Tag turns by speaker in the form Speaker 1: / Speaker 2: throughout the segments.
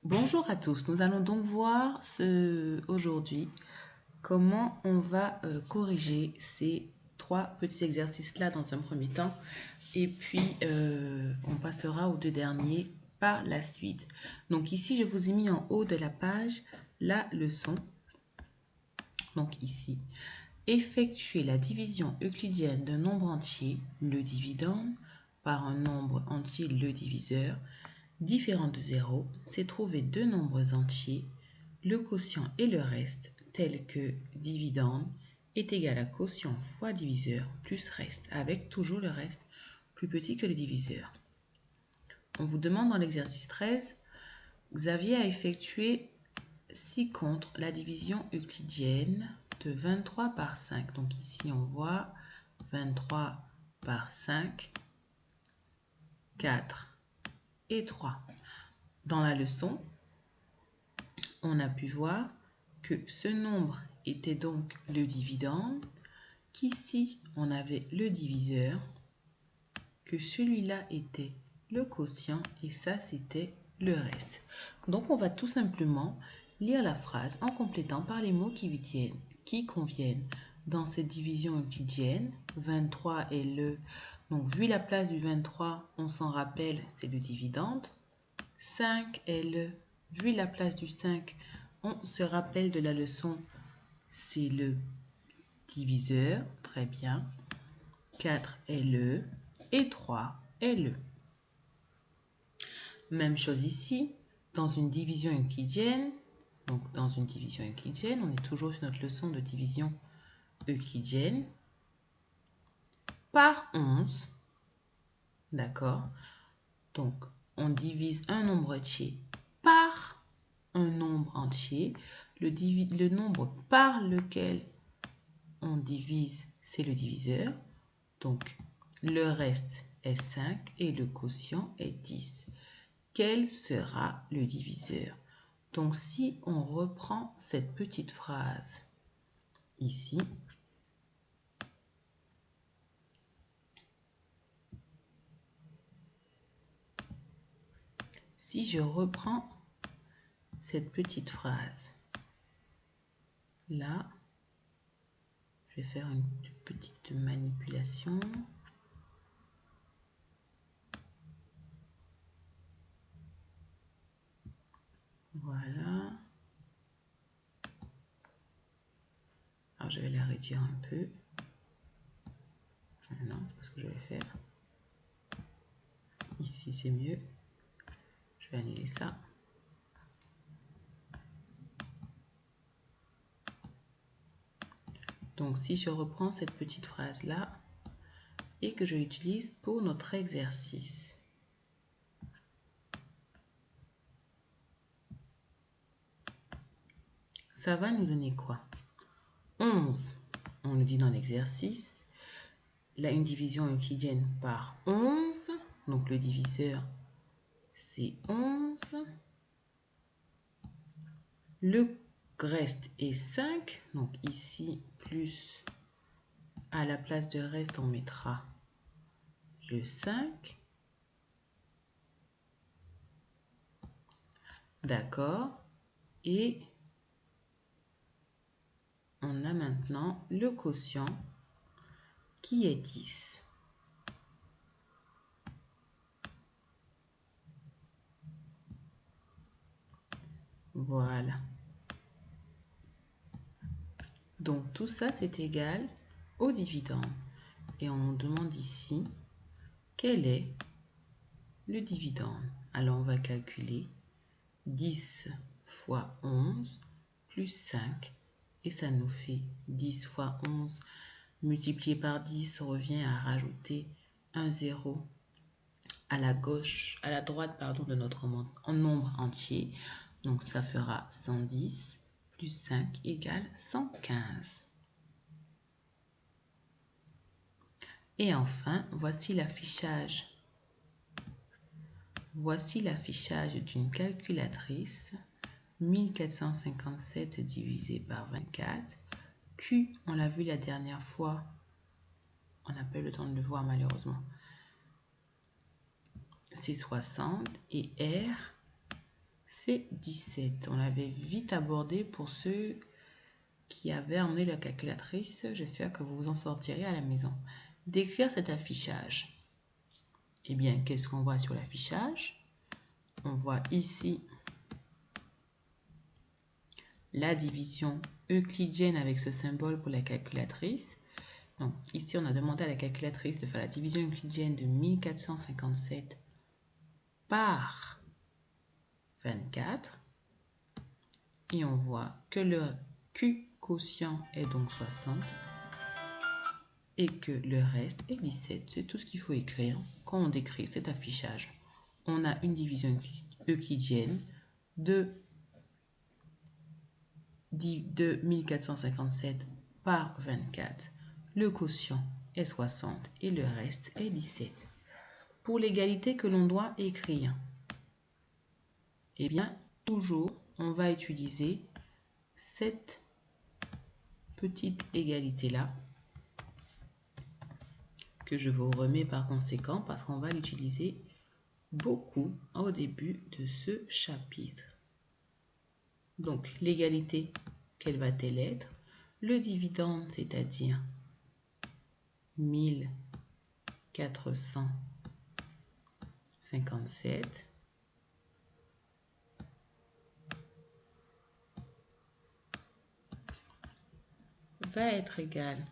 Speaker 1: Bonjour à tous, nous allons donc voir aujourd'hui comment on va corriger ces trois petits exercices-là dans un premier temps et puis on passera aux deux derniers par la suite. Donc ici, je vous ai mis en haut de la page la leçon. Donc ici, effectuer la division euclidienne d'un nombre entier, le dividende, par un nombre entier, le diviseur, différent de 0, c'est trouver deux nombres entiers, le quotient et le reste, tels que dividende est égal à quotient fois diviseur plus reste, avec toujours le reste plus petit que le diviseur. On vous demande dans l'exercice 13, Xavier a effectué ci-contre la division euclidienne de 23 par 5. Donc ici, on voit 23 par 5, 4 et 3. Dans la leçon, on a pu voir que ce nombre était donc le dividende, qu'ici, on avait le diviseur, que celui-là était le quotient et ça, c'était le reste. Donc, on va tout simplement lire la phrase en complétant par les mots qui conviennent dans cette division euclidienne. 23 est le... Donc, vu la place du 23, on s'en rappelle, c'est le dividende. 5 est le... Vu la place du 5, on se rappelle de la leçon, c'est le diviseur. Très bien. 4 est le et 3 est le. Même chose ici, dans une division euclidienne. Donc, dans une division euclidienne, on est toujours sur notre leçon de division euclidienne. Par 11, d'accord? Donc, on divise un nombre entier par un nombre entier. Le nombre par lequel on divise, c'est le diviseur. Donc, le reste est 5 et le quotient est 10. Quel sera le diviseur? Donc, si on reprend cette petite phrase ici, si je reprends cette petite phrase là, je vais faire une petite manipulation. Voilà. Alors, je vais la réduire un peu. Non, c'est pas ce que je vais faire. Ici, c'est mieux. Je vais annuler ça. Donc, si je reprends cette petite phrase-là et que je l'utilise pour notre exercice. Ça va nous donner quoi? 11, on le dit dans l'exercice. Là, une division euclidienne par 11. Donc, le diviseur, c'est 11. Le reste est 5. Donc, ici, plus à la place de reste, on mettra le 5. D'accord. Et on a maintenant le quotient qui est 10. Voilà. Donc, tout ça, c'est égal au dividende. Et on nous demande ici, quel est le dividende? Alors, on va calculer 10 fois 11 plus 5. Et ça nous fait 10 fois 11 multiplié par 10 revient à rajouter un 0 à la gauche, à la droite, pardon, de notre nombre entier. Donc, ça fera 110 plus 5 égale 115. Et enfin, voici l'affichage. Voici l'affichage d'une calculatrice. 1457 divisé par 24. Q, on l'a vu la dernière fois. On n'a pas eu le temps de le voir malheureusement. C'est 60 et R, c'est 17. On l'avait vite abordé pour ceux qui avaient emmené la calculatrice. J'espère que vous vous en sortirez à la maison. Décrire cet affichage. Eh bien, qu'est-ce qu'on voit sur l'affichage? On voit ici la division euclidienne avec ce symbole pour la calculatrice. Donc, ici, on a demandé à la calculatrice de faire la division euclidienne de 1457 par 24. Et on voit que le Q quotient est donc 60 et que le reste est 17. C'est tout ce qu'il faut écrire quand on décrit cet affichage. On a une division euclidienne de 1457 par 24. Le quotient est 60 et le reste est 17. Pour l'égalité que l'on doit écrire, eh bien, toujours, on va utiliser cette petite égalité-là, que je vous remets par conséquent parce qu'on va l'utiliser beaucoup au début de ce chapitre. Donc, l'égalité, quelle va-t-elle être? Le dividende, c'est-à-dire 1457 va être égal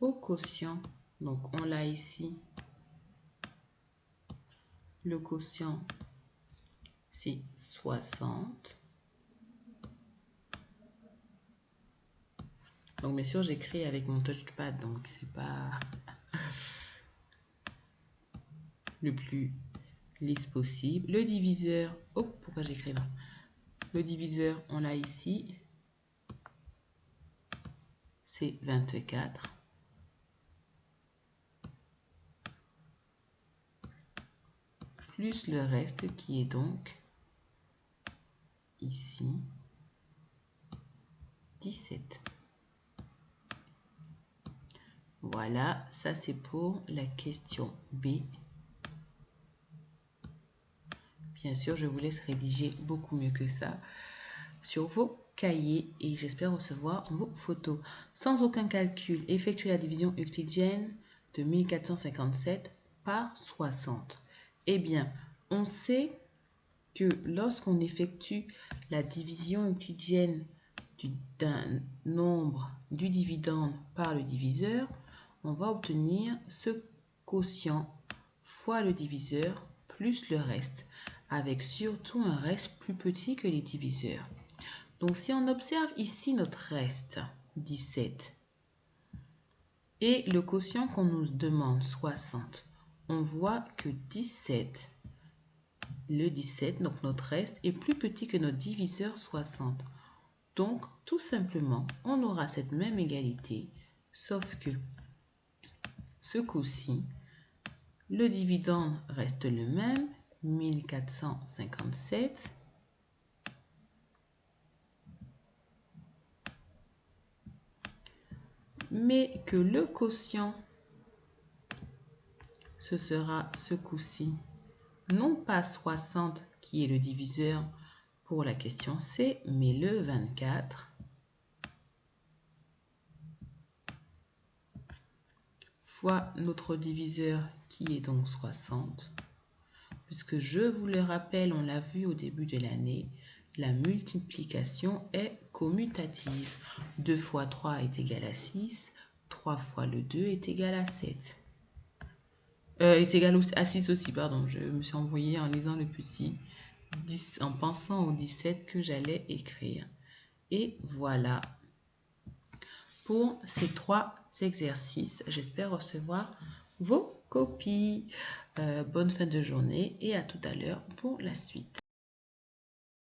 Speaker 1: au quotient. Donc, on l'a ici. Le quotient, c'est 60. Donc, bien sûr, j'écris avec mon touchpad, donc c'est pas le plus lisse possible. Le diviseur, oh, pourquoi j'écris là? Le diviseur, on l'a ici. C'est 24. Plus le reste qui est donc ici 17. Voilà, ça c'est pour la question B. Bien sûr, je vous laisse rédiger beaucoup mieux que ça sur vos cahiers et j'espère recevoir vos photos. Sans aucun calcul, effectuez la division euclidienne de 1457 par 60. Eh bien, on sait que lorsqu'on effectue la division euclidienne d'un nombre du dividende par le diviseur, on va obtenir ce quotient fois le diviseur plus le reste, avec surtout un reste plus petit que les diviseurs. Donc, si on observe ici notre reste, 17, et le quotient qu'on nous demande, 60, on voit que 17, le 17, donc notre reste, est plus petit que notre diviseur 60. Donc, tout simplement, on aura cette même égalité, sauf que ce coup-ci, le dividende reste le même, 1457. Mais que le quotient, ce sera ce coup-ci, non pas 60 qui est le diviseur pour la question C, mais le 24 fois notre diviseur qui est donc 60. Puisque je vous le rappelle, on l'a vu au début de l'année, la multiplication est commutative. 2 fois 3 est égal à 6, 3 fois le 2 est égal à 7. Est égal à 6 aussi, pardon. Je me suis envoyée en lisant le petit, en pensant au 17 que j'allais écrire. Et voilà pour ces 3 exercices. J'espère recevoir vos copies. Bonne fin de journée et à tout à l'heure pour la suite.